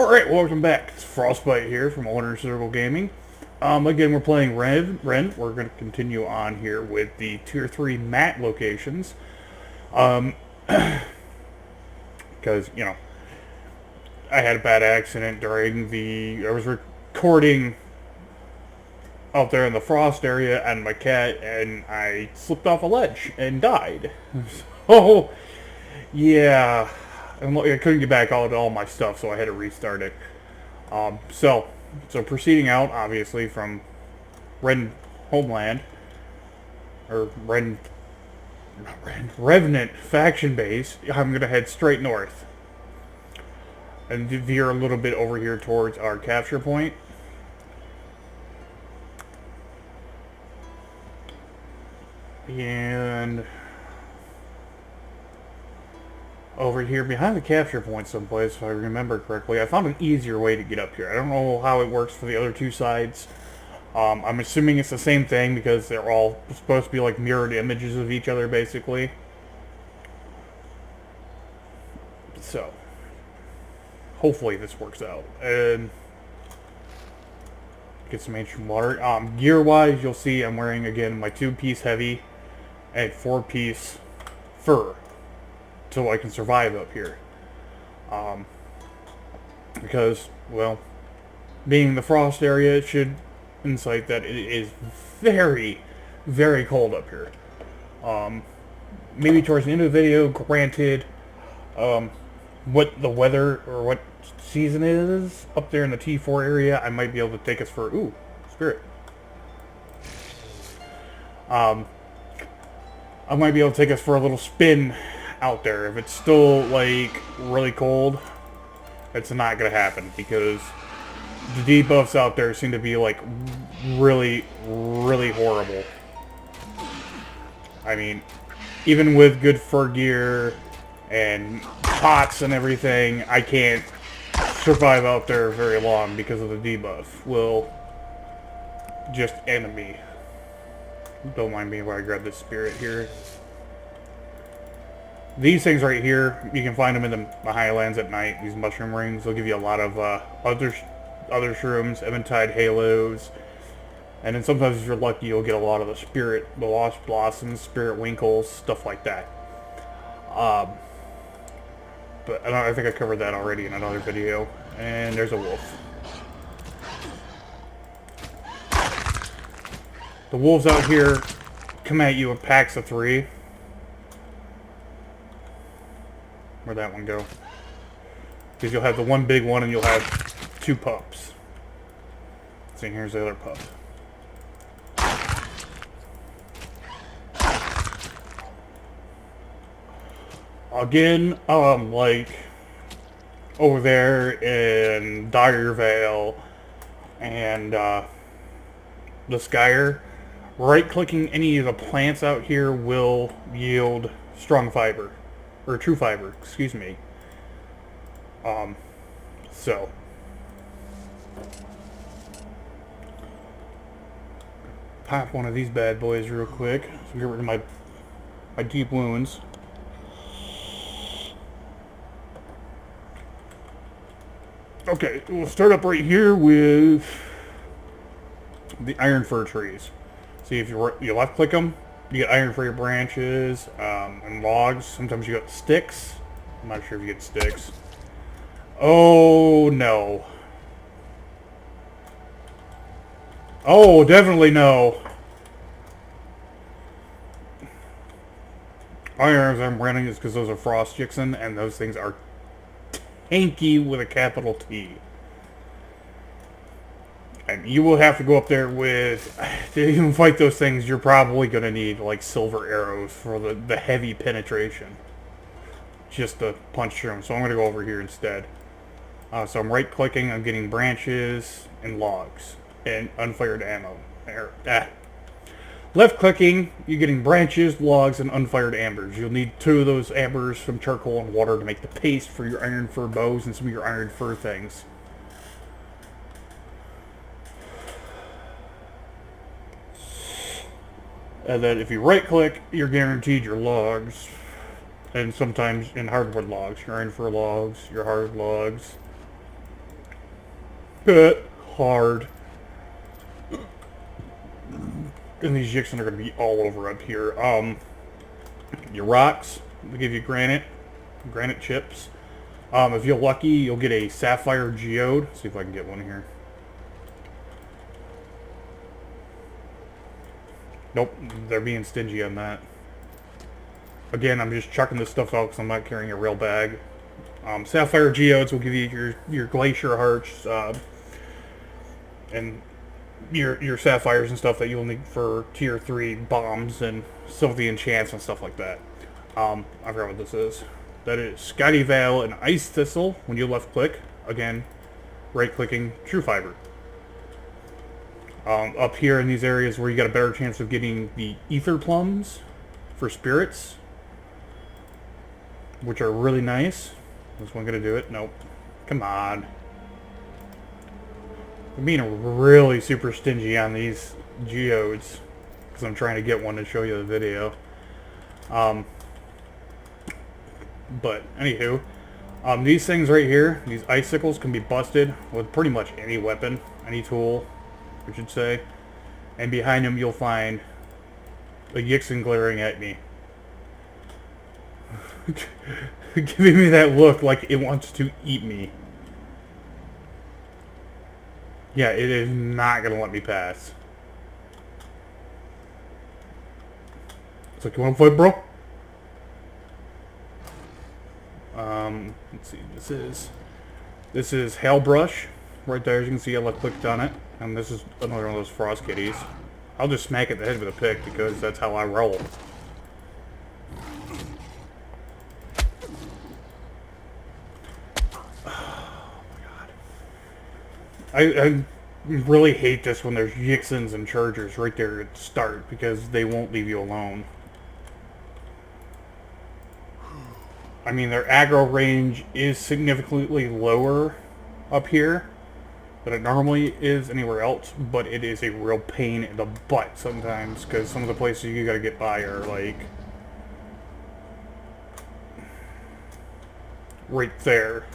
Alright, welcome back. It's Frostbite here from Owner Circle Gaming. Again, we're playing Rend. We're going to continue on here with the Tier 3 mat locations. Because, I had a bad accident during I was recording out there in the frost area and my cat, and I slipped off a ledge and died. So, yeah. I couldn't get back all my stuff, so I had to restart it. So proceeding out, obviously, from Rend Homeland, or Revenant Faction Base, I'm going to head straight north. And veer a little bit over here towards our capture point. And over here behind the capture point someplace, if I remember correctly, I found an easier way to get up here. I don't know how it works for the other two sides. I'm assuming it's the same thing because they're all supposed to be like mirrored images of each other, basically. So, hopefully this works out. And get some ancient water. Gear-wise, you'll see I'm wearing, again, my 2-piece heavy and 4-piece fur, so I can survive up here. Because, well, being the frost area, it should incite that it is very, very cold up here. Maybe towards the end of the video, granted, what the weather or what season is up there in the T4 area, I might be able to take us for, spirit. I might be able to take us for a little spin out there. If it's still like really cold, it's not gonna happen because the debuffs out there seem to be like really, really horrible. I mean, even with good fur gear and pots and everything, I can't survive out there very long because of the debuff. Will just end me. Don't mind me while I grab this spirit here. These things right here, you can find them in the highlands at night. These mushroom rings, they'll give you a lot of other shrooms, eventide halos, and then sometimes if you're lucky, you'll get a lot of the lost blossoms, spirit winkles, stuff like that. But I think I covered that already in another video. And there's a wolf. The wolves out here come at you in packs of 3. Where'd that one go? Because you'll have the one big one and you'll have 2 pups. See, here's the other pup. Again, like over there in Dire Vale and the Skyer, right-clicking any of the plants out here will yield strong fiber. Or true fiber, excuse me. So. Pop one of these bad boys real quick. So get rid of my deep wounds. Okay, we'll start up right here with the iron fir trees. See, if you left click them, you get iron for your branches, and logs. Sometimes you get sticks. I'm not sure if you get sticks. Oh, no. Oh, definitely no. Irons I'm running is because those are frost jixen, and those things are tanky with a capital T. And you will have to go up there with, to even fight those things, you're probably going to need, like, silver arrows for the heavy penetration. Just to punch through them. So I'm going to go over here instead. So I'm right-clicking, I'm getting branches and logs. And unfired ammo. Left-clicking, you're getting branches, logs, and unfired ambers. You'll need 2 of those ambers, some charcoal, and water to make the paste for your iron fir bows and some of your iron fir things. And then if you right-click, you're guaranteed your logs. And sometimes in hardwood logs, your iron fir logs, your hard logs. Hard. And these Yixen are going to be all over up here. Your rocks, they give you granite chips. If you're lucky, you'll get a sapphire geode. See if I can get one here. Nope, they're being stingy on that. Again, I'm just chucking this stuff out because I'm not carrying a real bag. Sapphire geodes will give you your glacier hearts, and your sapphires and stuff that you'll need for tier 3 bombs and some of the enchants and stuff like that. I forgot what this is. That is Scotty Vale and Ice Thistle. When you left click, again, right clicking True Fiber. Up here in these areas where you got a better chance of getting the Ether Plums for spirits, which are really nice. Is one gonna do it? Nope. Come on. I'm being really super stingy on these geodes because I'm trying to get one to show you the video. But anywho, these things right here, these icicles, can be busted with pretty much any weapon, any tool, I should say. And behind them you'll find a Yixen glaring at me. Giving me that look like it wants to eat me. Yeah, it is not going to let me pass. It's like, you want to fight, bro? Let's see, this is Hailbrush. Right there, as you can see, I left-clicked on it. And this is another one of those frost kitties. I'll just smack it in the head with a pick because that's how I roll. I really hate this when there's Yixens and Chargers right there at the start because they won't leave you alone. I mean, their aggro range is significantly lower up here than it normally is anywhere else, but it is a real pain in the butt sometimes because some of the places you gotta get by are like right there.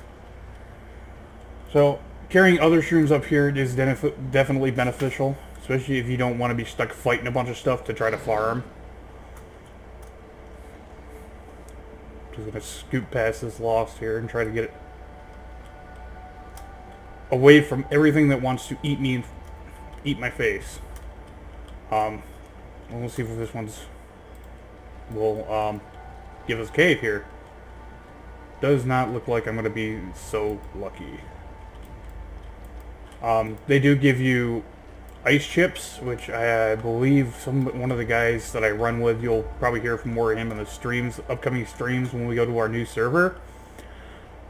So carrying other shrooms up here is definitely beneficial, especially if you don't want to be stuck fighting a bunch of stuff to try to farm. Just gonna scoot past this lost here and try to get it away from everything that wants to eat me and eat my face. We'll see if this one's will give us a cave here. Does not look like I'm gonna be so lucky. They do give you ice chips, which I believe one of the guys that I run with, you'll probably hear from more of him in the streams, upcoming streams when we go to our new server.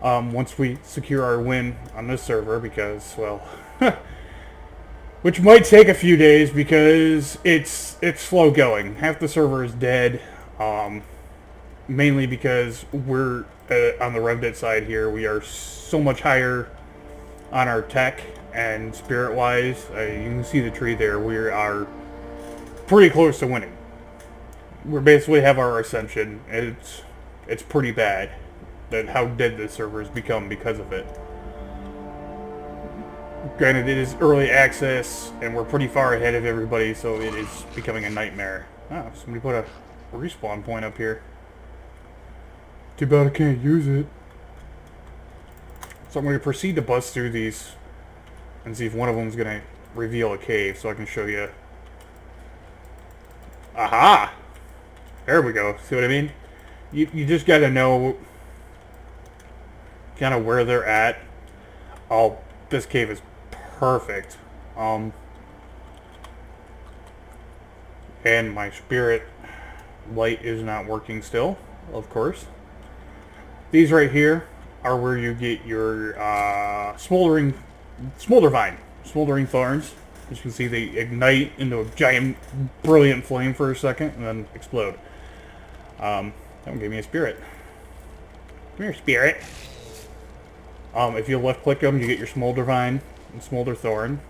Once we secure our win on this server, because, well, which might take a few days because it's slow going. Half the server is dead, mainly because we're on the Revdit side here. We are so much higher on our tech and spirit-wise. You can see the tree there. We are pretty close to winning. We basically have our ascension. It's pretty bad that how dead this server has become because of it. Granted, it is early access, and we're pretty far ahead of everybody, so it is becoming a nightmare. Ah, somebody put a respawn point up here. Too bad I can't use it. So I'm going to proceed to bust through these and see if one of them is going to reveal a cave so I can show you. Aha! There we go. See what I mean? You just got to know kind of where they're at. Oh, this cave is perfect. And my spirit light is not working still, of course. These right here are where you get your smoldering thorns. As you can see, they ignite into a giant, brilliant flame for a second and then explode. That one gave me a spirit. Come here, spirit. If you left-click them, you get your Smolder Vine and Smolder Thorn,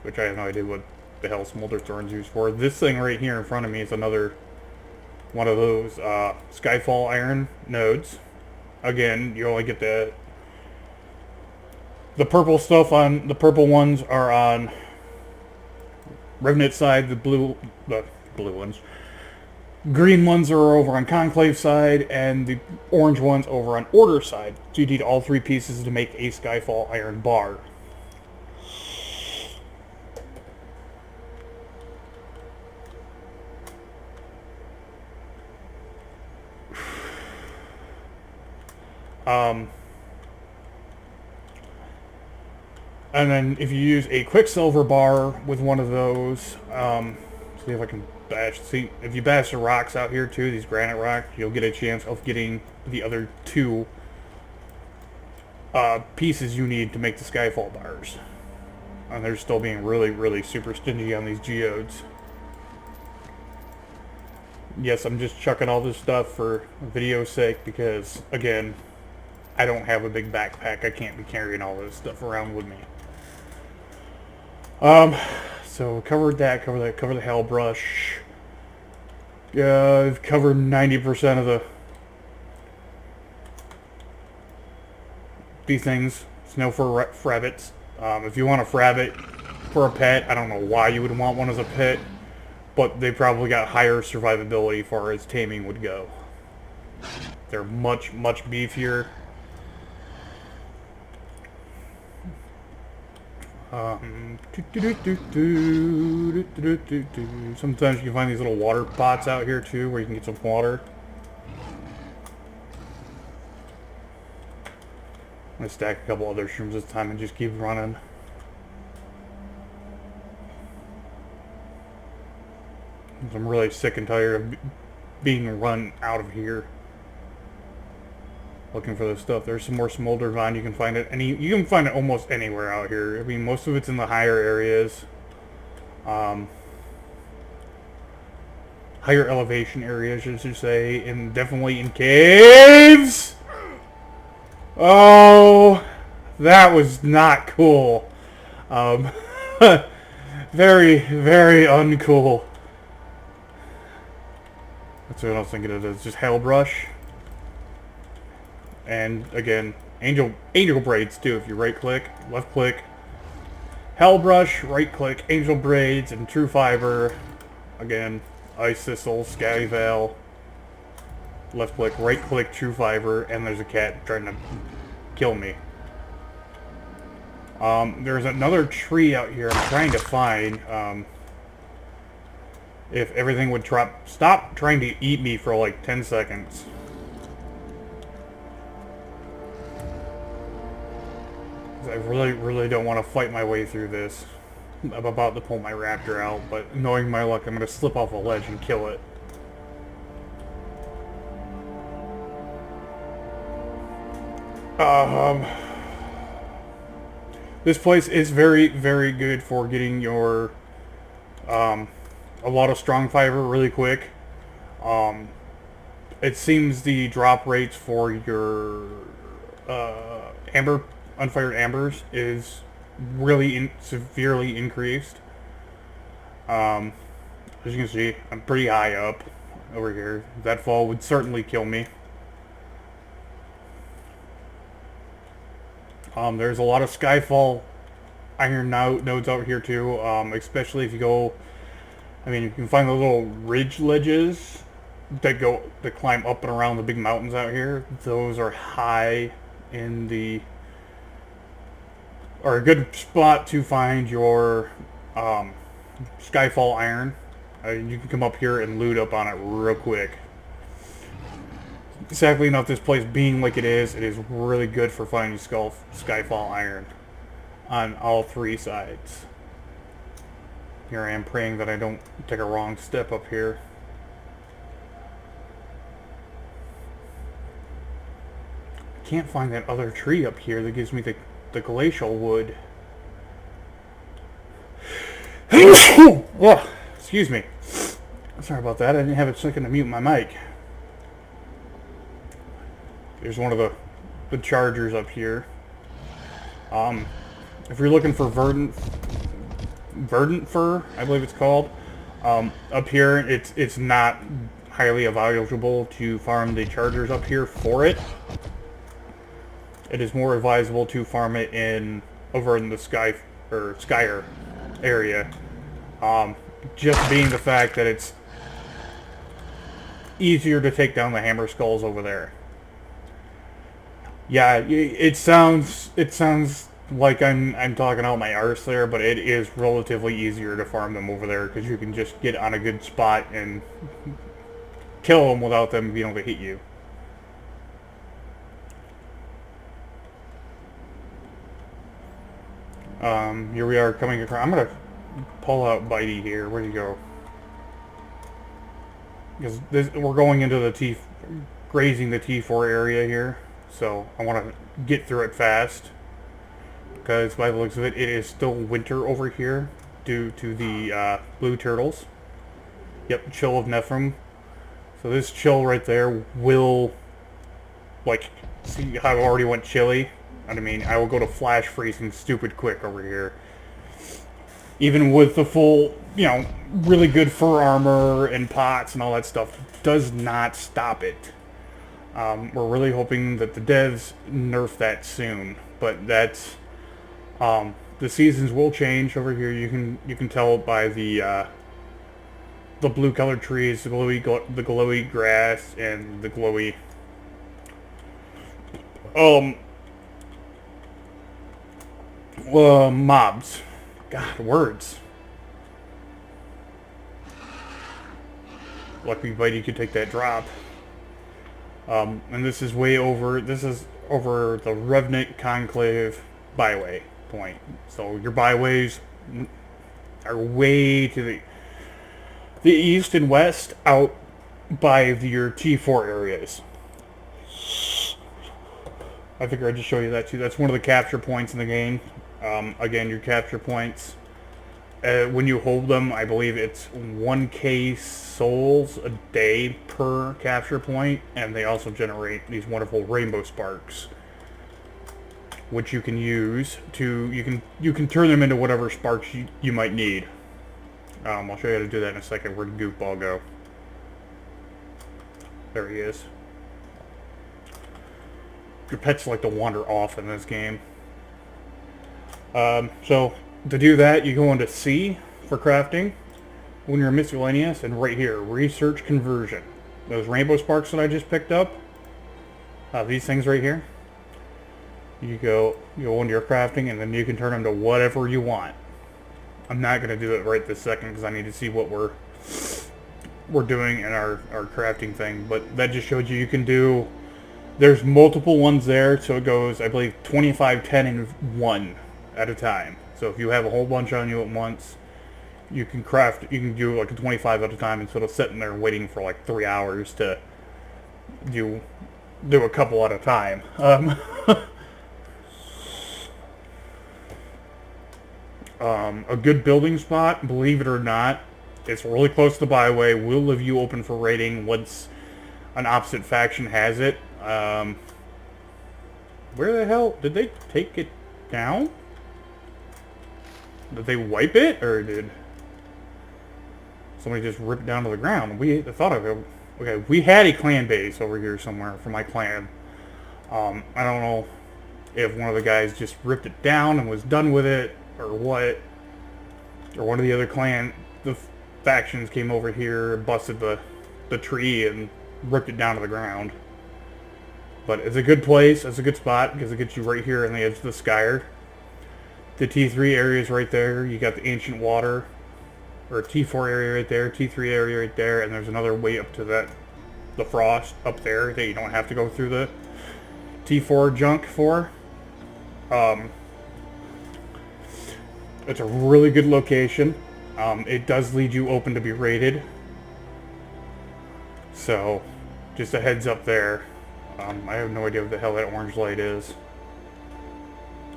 which I have no idea what the hell Smolder Thorn's used for. This thing right here in front of me is another one of those Skyfall Iron nodes. Again, you only get the The purple stuff on the purple ones are on Revenant side. The blue ones, green ones are over on Conclave side, and the orange ones over on Order side. So you need all three pieces to make a Skyfall Iron bar. And then if you use a Quicksilver bar with one of those, see if I can bash. See, if you bash the rocks out here too, these granite rocks, you'll get a chance of getting the other two pieces you need to make the Skyfall bars. And they're still being really, really super stingy on these geodes. Yes, I'm just chucking all this stuff for video's sake because, again, I don't have a big backpack. I can't be carrying all this stuff around with me. So covered that, cover the Hell Brush. I've covered 90% of these things. Snow for rabbits. If you want a rabbit for a pet, I don't know why you would want one as a pet, but they probably got higher survivability as far as taming would go. They're much, much beefier. Sometimes you can find these little water pots out here too, where you can get some water. I'm gonna stack a couple other shrooms this time and just keep running. I'm really sick and tired of being run out of here. Looking for this stuff. There's some more smolder vine. You can find it you can find it almost anywhere out here. I mean, most of it's in the higher areas, higher elevation areas, as you say, and definitely in caves. Oh, that was not cool. Very, very uncool. That's what I was thinking. It is just Hell Brush. And again, angel braids too. If you right click, left click, Hell Brush, right click, angel braids, and true fiber. Again, ice thistle, scabby veil. Left click, right click, true fiber, and there's a cat trying to kill me. There's another tree out here I'm trying to find. If everything would stop trying to eat me for like 10 seconds. I really, really don't want to fight my way through this. I'm about to pull my raptor out, but knowing my luck, I'm going to slip off a ledge and kill it. This place is very, very good for getting your a lot of strong fiber really quick. It seems the drop rates for your unfired ambers is really severely increased. As you can see, I'm pretty high up over here. That fall would certainly kill me. There's a lot of Skyfall iron nodes out here too, especially if you go, I mean, you can find the little ridge ledges that climb up and around the big mountains out here. Those are high in the, or a good spot to find your Skyfall iron. You can come up here and loot up on it real quick. Sadly enough, this place being like it is really good for finding Skyfall iron on all three sides. Here I am praying that I don't take a wrong step up here. Can't find that other tree up here that gives me the glacial wood. Oh, excuse me. Sorry about that. I didn't have a second to mute my mic. There's one of the chargers up here. If you're looking for verdant fur, I believe it's called, up here it's not highly valuable to farm the chargers up here for it. it is more advisable to farm it over in the Skyer area. Just being the fact that it's easier to take down the hammer skulls over there. Yeah, it sounds like I'm talking out my arse there, but it is relatively easier to farm them over there because you can just get on a good spot and kill them without them being able to hit you. Here we are coming across. I'm gonna pull out Bitey here. Where'd you go? Because we're going into the grazing the T4 area here, so I want to get through it fast. Because by the looks of it, it is still winter over here due to the blue turtles. Yep, chill of Nephrim. So this chill right there will, like, see how I already went chilly? I mean, I will go to flash freezing stupid quick over here. Even with the full, really good fur armor and pots and all that stuff, does not stop it. We're really hoping that the devs nerf that soon, but that's, the seasons will change over here. You can tell by the blue colored trees, the glowy grass, and the glowy, mobs. God, words. Lucky Bitey could take that drop. And this is over the Revenant Conclave byway point. So your byways are way to the east and west, out by your T4 areas. I figured I'd just show you that too. That's one of the capture points in the game. Again, your capture points, when you hold them, I believe it's 1k souls a day per capture point, and they also generate these wonderful rainbow sparks, which you can use to, you can turn them into whatever sparks you might need. I'll show you how to do that in a second. Where'd Goofball go? There he is. Your pets like to wander off in this game. So to do that, you go into C for crafting when you're miscellaneous, and right here, research conversion. Those rainbow sparks that I just picked up, these things right here, you go into your crafting, and then you can turn them to whatever you want. I'm not going to do it right this second because I need to see what we're doing in our crafting thing, but that just showed you can do, there's multiple ones there, so it goes, I believe, 25, 10, and 1 at a time. So if you have a whole bunch on you at once, you can do like a 25 at a time instead of sitting there waiting for like 3 hours to do a couple at a time. A good building spot, believe it or not, it's really close to the byway, will leave you open for raiding once an opposite faction has it. Where the hell did they take it down? Did they wipe it, or did somebody just rip it down to the ground? We thought of it. Okay, we had a clan base over here somewhere for my clan. I don't know if one of the guys just ripped it down and was done with it, or what. Or one of the factions came over here, busted the tree, and ripped it down to the ground. But it's a good place, it's a good spot, because it gets you right here on the edge of the Skyer. The T3 area is right there. You got the Ancient Water, or T4 area right there, T3 area right there, and there's another way up to the Frost up there that you don't have to go through the T4 junk for. It's a really good location. It does lead you open to be raided. So, just a heads up there. I have no idea what the hell that orange light is.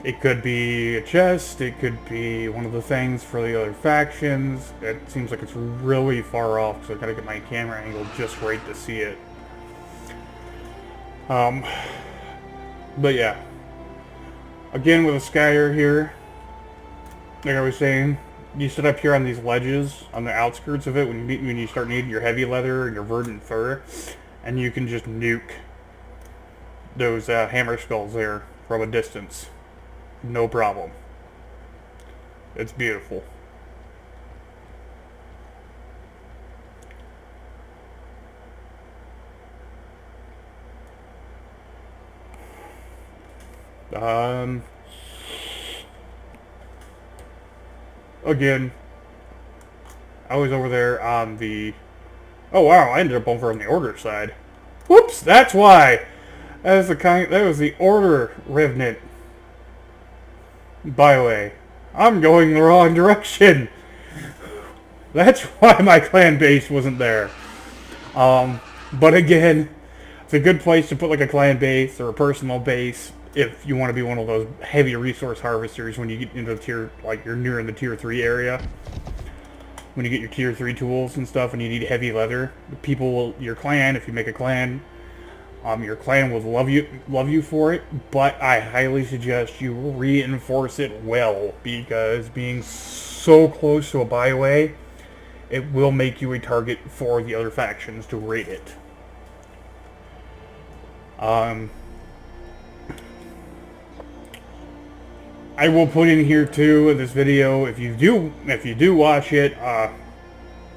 It could be a chest, it could be one of the things for the other factions. It seems like it's really far off, so I've got to get my camera angle just right to see it. But yeah. Again, with a Skyer here, like I was saying, you sit up here on these ledges on the outskirts of it when you start needing your heavy leather and your verdant fur, and you can just nuke those hammer skulls there from a distance. No problem. It's beautiful. Again, I was over there on the... Oh wow, I ended up over on the order side. Whoops, that's why! That was the order revenant byway. I'm going the wrong direction! That's why my clan base wasn't there. But again, it's a good place to put like a clan base or a personal base if you want to be one of those heavy resource harvesters when you get into tier, like you're near in the tier 3 area. When you get your tier 3 tools and stuff and you need heavy leather, people will, your clan, if you make a clan, your clan will love you for it, but I highly suggest you reinforce it well, because being so close to a byway, it will make you a target for the other factions to raid it. I will put in here too in this video, if you do watch it,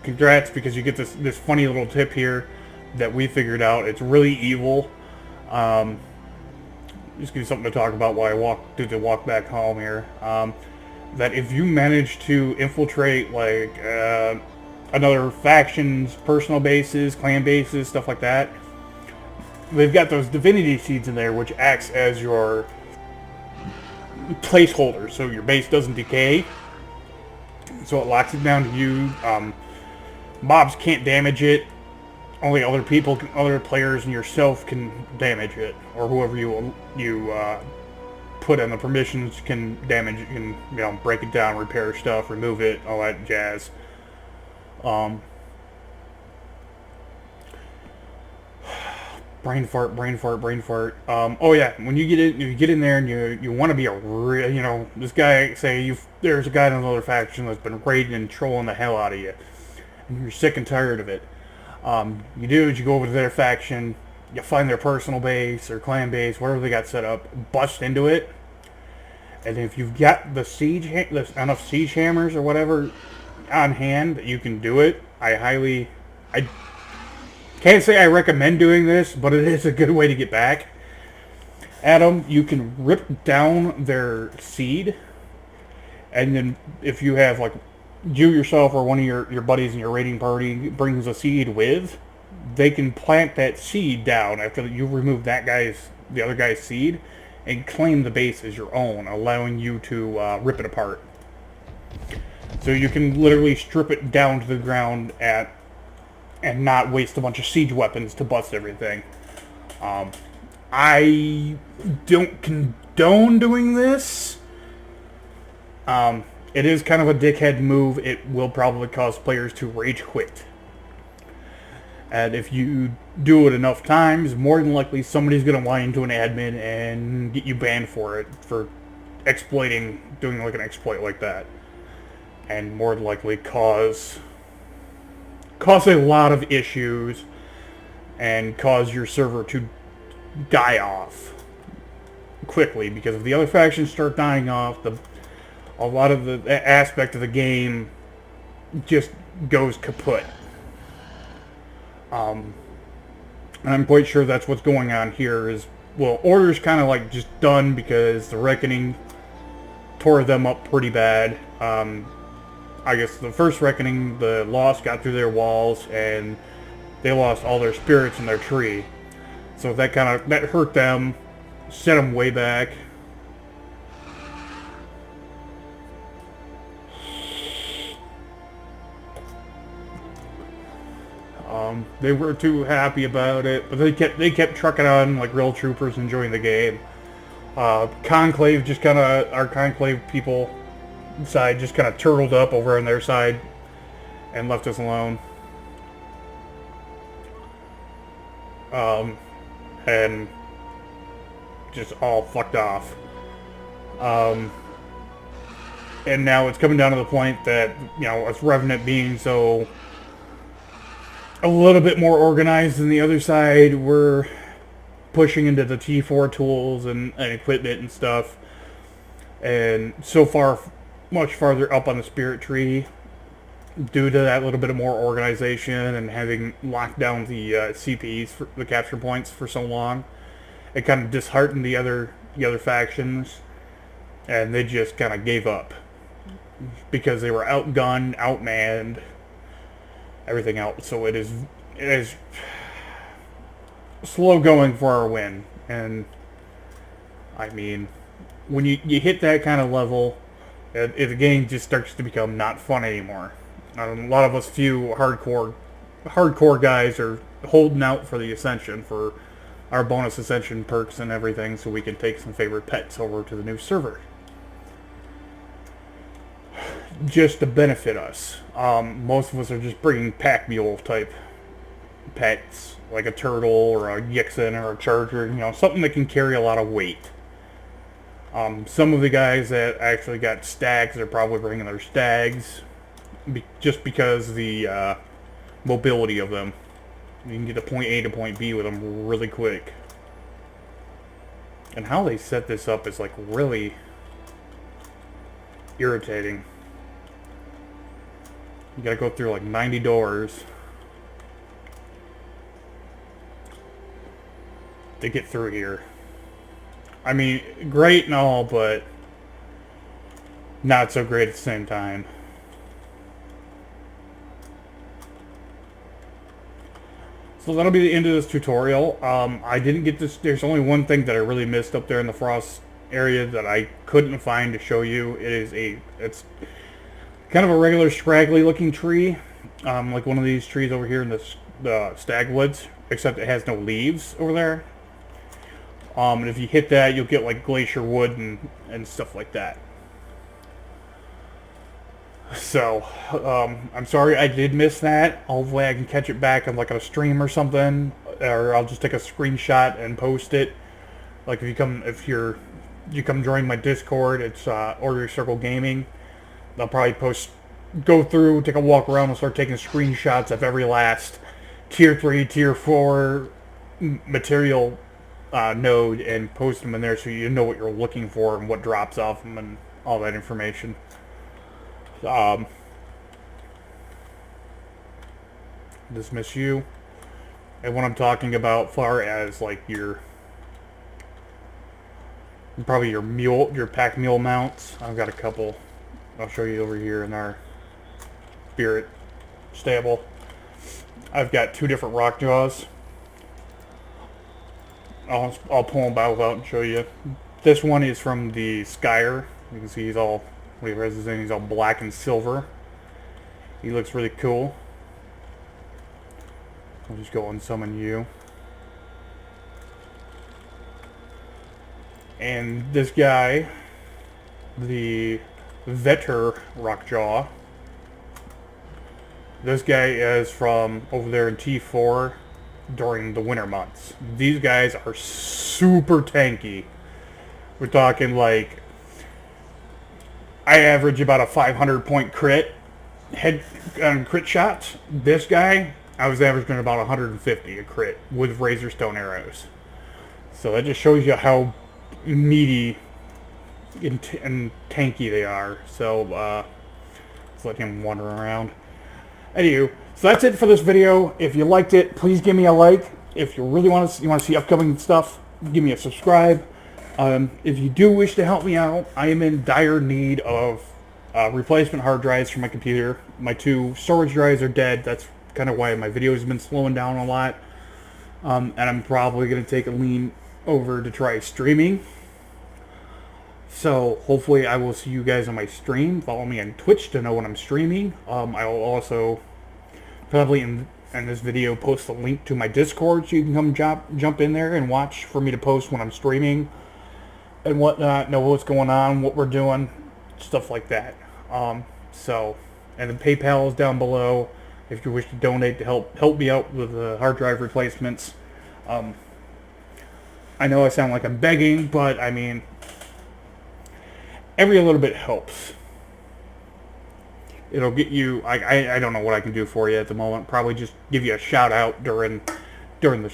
congrats, because you get this funny little tip here that we figured out. It's really evil. Just give you something to talk about while I do the walk back home here. That if you manage to infiltrate like another faction's personal bases, clan bases, stuff like that, they've got those divinity seeds in there, which acts as your placeholder, so your base doesn't decay. So it locks it down to you. Mobs can't damage it. Only other people, other players, and yourself can damage it, or whoever you put in the permissions can damage it, can break it down, repair stuff, remove it, all that jazz. Brain fart, brain fart, brain fart. Oh yeah, when you get in there and you want to be a real, this guy, say there's a guy in another faction that's been raiding and trolling the hell out of you, and you're sick and tired of it. You go over to their faction, you find their personal base or clan base, whatever they got set up, bust into it, and if you've got the enough siege hammers or whatever on hand that you can do it, I can't say I recommend doing this, but it is a good way to get back at them. You can rip down their seed, and then if you have, like, you yourself or one of your buddies in your raiding party brings a seed with, they can plant that seed down after you remove the other guy's seed, and claim the base as your own, allowing you to rip it apart. So you can literally strip it down to the ground and not waste a bunch of siege weapons to bust everything. I don't condone doing this. It is kind of a dickhead move. It will probably cause players to rage quit. And if you do it enough times, more than likely somebody's going to lie into an admin and get you banned for it, for doing like an exploit like that. And more than likely cause a lot of issues and cause your server to die off quickly, because if the other factions start dying off, a lot of the aspect of the game just goes kaput. And I'm quite sure that's what's going on here. Order's kind of like just done because the Reckoning tore them up pretty bad. I guess the first Reckoning, the Lost got through their walls and they lost all their spirits in their tree. So that hurt them, set them way back. They were too happy about it, but they kept trucking on like real troopers, enjoying the game. Conclave our Conclave people side just kind of turtled up over on their side and left us alone. And just all fucked off. And now it's coming down to the point that, us Revenant being so a little bit more organized than the other side, we're pushing into the T4 tools and equipment and stuff. And so far, much farther up on the spirit tree, due to that little bit of more organization and having locked down the CPs for the capture points for so long, it kind of disheartened the other factions, and they just kind of gave up because they were outgunned, outmanned, everything else. So it is slow going for our win. And I mean, when you hit that kind of level, the game just starts to become not fun anymore. A lot of us few hardcore guys are holding out for the Ascension, for our bonus Ascension perks and everything, so we can take some favorite pets over to the new server. Just to benefit us. Most of us are just bringing pack mule type pets, like a turtle or a Yixen or a charger, you know, something that can carry a lot of weight. Some of the guys that actually got stags are probably bringing their stags, just because the mobility of them. You can get to point A to point B with them really quick. And how they set this up is like really irritating. You gotta go through like 90 doors to get through here. I mean, great and all, but not so great at the same time. So that'll be the end of this tutorial. I didn't get this. There's only one thing that I really missed up there in the frost area that I couldn't find to show you. It's kind of a regular scraggly looking tree, like one of these trees over here in the stagwoods, except it has no leaves over there. And if you hit that, you'll get like glacier wood and stuff like that. So, I'm sorry I did miss that. Hopefully I can catch it back on like a stream or something, or I'll just take a screenshot and post it. Like if you come join my Discord, it's Order Circle Gaming. I'll probably go through, take a walk around, and start taking screenshots of every last tier 3, tier 4 material node and post them in there so you know what you're looking for and what drops off them and all that information. Dismiss you. And what I'm talking about far as like probably your pack mule mounts. I've got a couple. I'll show you over here in our spirit stable. I've got 2 different rock jaws. I'll pull them both out and show you. This one is from the Skyer. You can see he's all black and silver. He looks really cool. I'll just go and summon you. And this guy, the Vetter Rockjaw. This guy is from over there in T4 during the winter months. These guys are super tanky. We're talking like, I average about a 500 point crit crit shots. This guy, I was averaging about 150 a crit with razor stone arrows. So that just shows you how meaty and tanky they are. So let's let him wander around. Anywho, so that's it for this video. If you liked it, please give me a like. If you really want to see upcoming stuff, give me a subscribe. If you do wish to help me out, I am in dire need of replacement hard drives for my computer. My 2 storage drives are dead. That's kind of why my videos have been slowing down a lot. And I'm probably going to take a lean over to try streaming. So hopefully I will see you guys on my stream. Follow me on Twitch to know when I'm streaming. I will also probably in this video post a link to my Discord so you can come jump in there and watch for me to post when I'm streaming and whatnot, know what's going on, what we're doing, stuff like that. And the PayPal is down below if you wish to donate to help me out with the hard drive replacements. I know I sound like I'm begging, but I mean, every little bit helps. It'll get you. I don't know what I can do for you at the moment. Probably just give you a shout out during the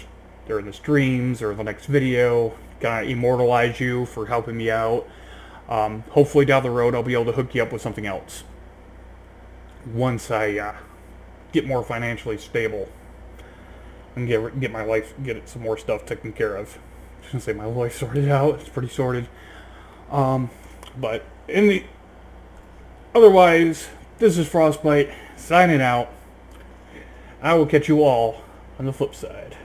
during the streams or the next video, kind of immortalize you for helping me out. Hopefully down the road I'll be able to hook you up with something else once I get more financially stable and get my life, get some more stuff taken care of. I was gonna say my life sorted out. It's pretty sorted. But in the otherwise, this is Frostbite signing out. I will catch you all on the flip side.